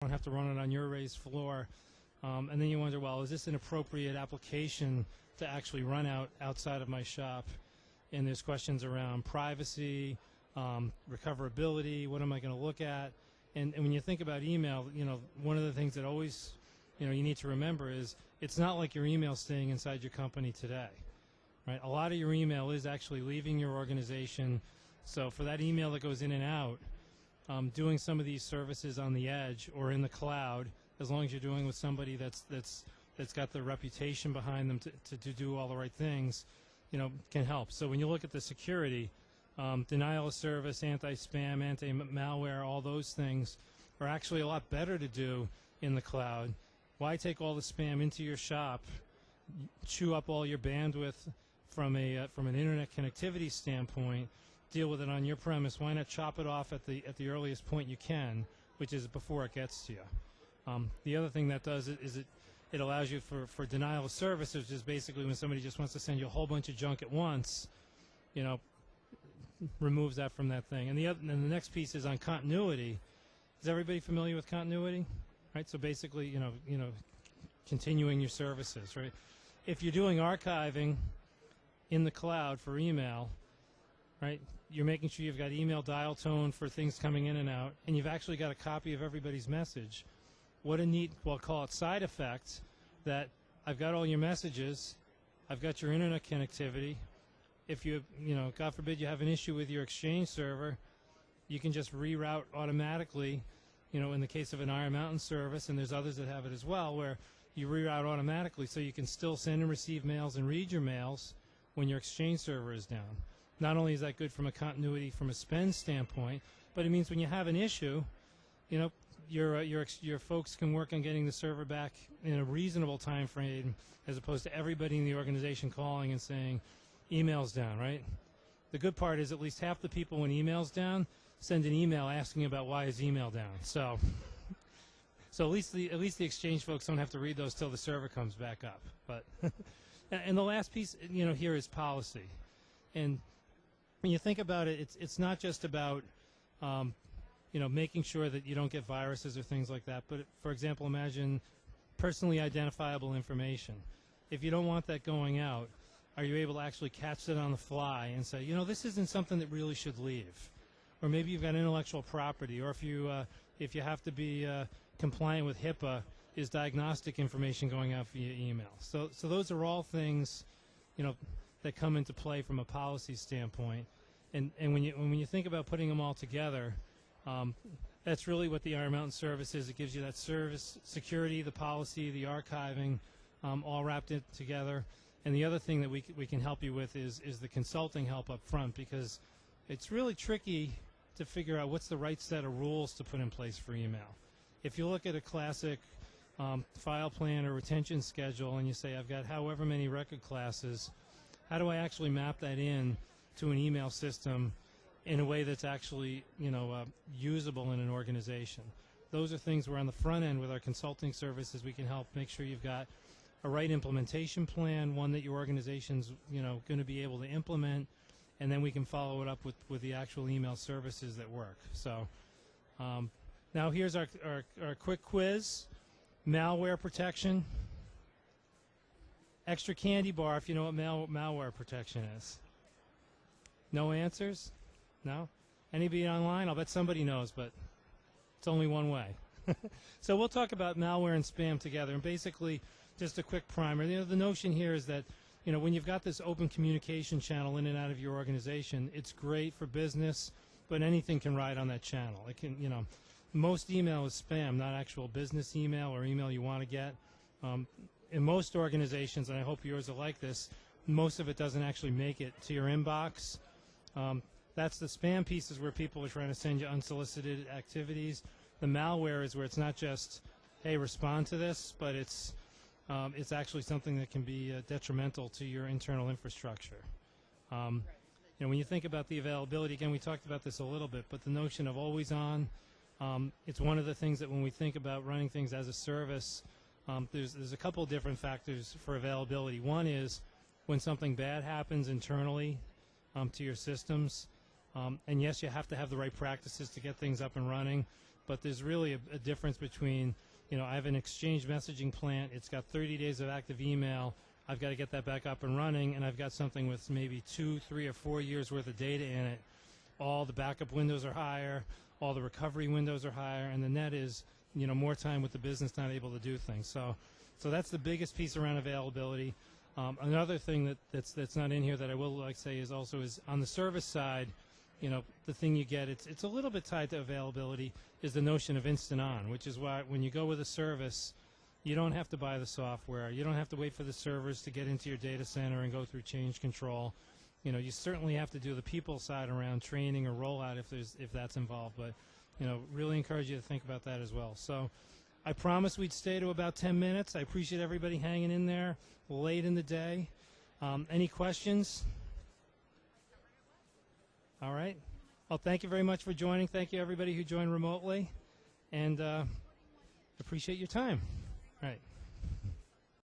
don't have to run it on your raised floor. And then you wonder, well, is this an appropriate application to actually run outside of my shop? And there's questions around privacy, recoverability, what am I going to look at? And when you think about email, one of the things that always, you need to remember is it's not like your email staying inside your company today, right? A lot of your email is actually leaving your organization. So for that email that goes in and out, doing some of these services on the edge or in the cloud, as long as you're doing with somebody that's got the reputation behind them to do all the right things, can help. So when you look at the security, denial of service, anti-spam, anti-malware, all those things are actually a lot better to do in the cloud. Why take all the spam into your shop, chew up all your bandwidth from an internet connectivity standpoint, deal with it on your premise? Why not chop it off at the earliest point you can, which is before it gets to you? The other thing that does is it allows you for denial of service, which is basically when somebody just wants to send you a whole bunch of junk at once, removes that from that thing. And the next piece is on continuity. Is everybody familiar with continuity? Right. So basically, continuing your services. Right. If you're doing archiving in the cloud for email, right, you're making sure you've got email dial tone for things coming in and out, and you've actually got a copy of everybody's message. What a neat, well, call it side effect, that I've got all your messages, I've got your internet connectivity. If you God forbid you have an issue with your Exchange server, you can just reroute automatically, in the case of an Iron Mountain service, and there's others that have it as well, where you reroute automatically so you can still send and receive mails and read your mails when your Exchange server is down. Not only is that good from a continuity, from a spend standpoint, but it means when you have an issue, your folks can work on getting the server back in a reasonable time frame, as opposed to everybody in the organization calling and saying, email's down, right? The good part is at least half the people when email's down send an email asking about why is email down. So at least the Exchange folks don't have to read those till the server comes back up. But and the last piece, here is policy. And when you think about it, it's not just about making sure that you don't get viruses or things like that. But for example, imagine personally identifiable information. If you don't want that going out, are you able to actually catch that on the fly and say, this isn't something that really should leave? Or maybe you've got intellectual property, or if you have to be compliant with HIPAA, is diagnostic information going out via email? So those are all things, that come into play from a policy standpoint. And when you think about putting them all together, that's really what the Iron Mountain service is. It gives you that service, security, the policy, the archiving, all wrapped in together. And the other thing that we can help you with is the consulting help up front, because it's really tricky to figure out what's the right set of rules to put in place for email. If you look at a classic file plan or retention schedule and you say, I've got however many record classes, how do I actually map that in to an email system in a way that's actually usable in an organization? Those are things where on the front end with our consulting services we can help make sure you've got a right implementation plan, one that your organization's going to be able to implement, and then we can follow it up with the actual email services that work. So now here's our quick quiz. Malware protection. Extra candy bar if you know what malware protection is. No answers? No? Anybody online? I'll bet somebody knows, but it's only one way. So we'll talk about malware and spam together, and basically just a quick primer. The notion here is that when you've got this open communication channel in and out of your organization, it's great for business, but anything can ride on that channel. It can, most email is spam, not actual business email or email you want to get. In most organizations, and I hope yours are like this, most of it doesn't actually make it to your inbox. That's the spam pieces where people are trying to send you unsolicited activities. The malware is where it's not just, hey, respond to this, but it's actually something that can be detrimental to your internal infrastructure. When you think about the availability, again, we talked about this a little bit, but the notion of always on, it's one of the things that when we think about running things as a service, there's a couple of different factors for availability. One is when something bad happens internally to your systems, and yes, you have to have the right practices to get things up and running, but there's really a difference between, I have an Exchange messaging plant. It's got 30 days of active email. I've got to get that back up and running, and I've got something with maybe 2, 3, or 4 years worth of data in it. All the backup windows are higher, all the recovery windows are higher, and the net is, more time with the business not able to do things. So that's the biggest piece around availability. Another thing that's not in here that I will like say is on the service side, the thing you get, it's a little bit tied to availability, is the notion of instant on, which is why when you go with a service, you don't have to buy the software. You don't have to wait for the servers to get into your data center and go through change control. You certainly have to do the people side around training or rollout if that's involved, but really encourage you to think about that as well. So I promised we'd stay to about 10 minutes. I appreciate everybody hanging in there late in the day. Any questions? All right. Well, thank you very much for joining. Thank you, everybody who joined remotely, and appreciate your time. All right.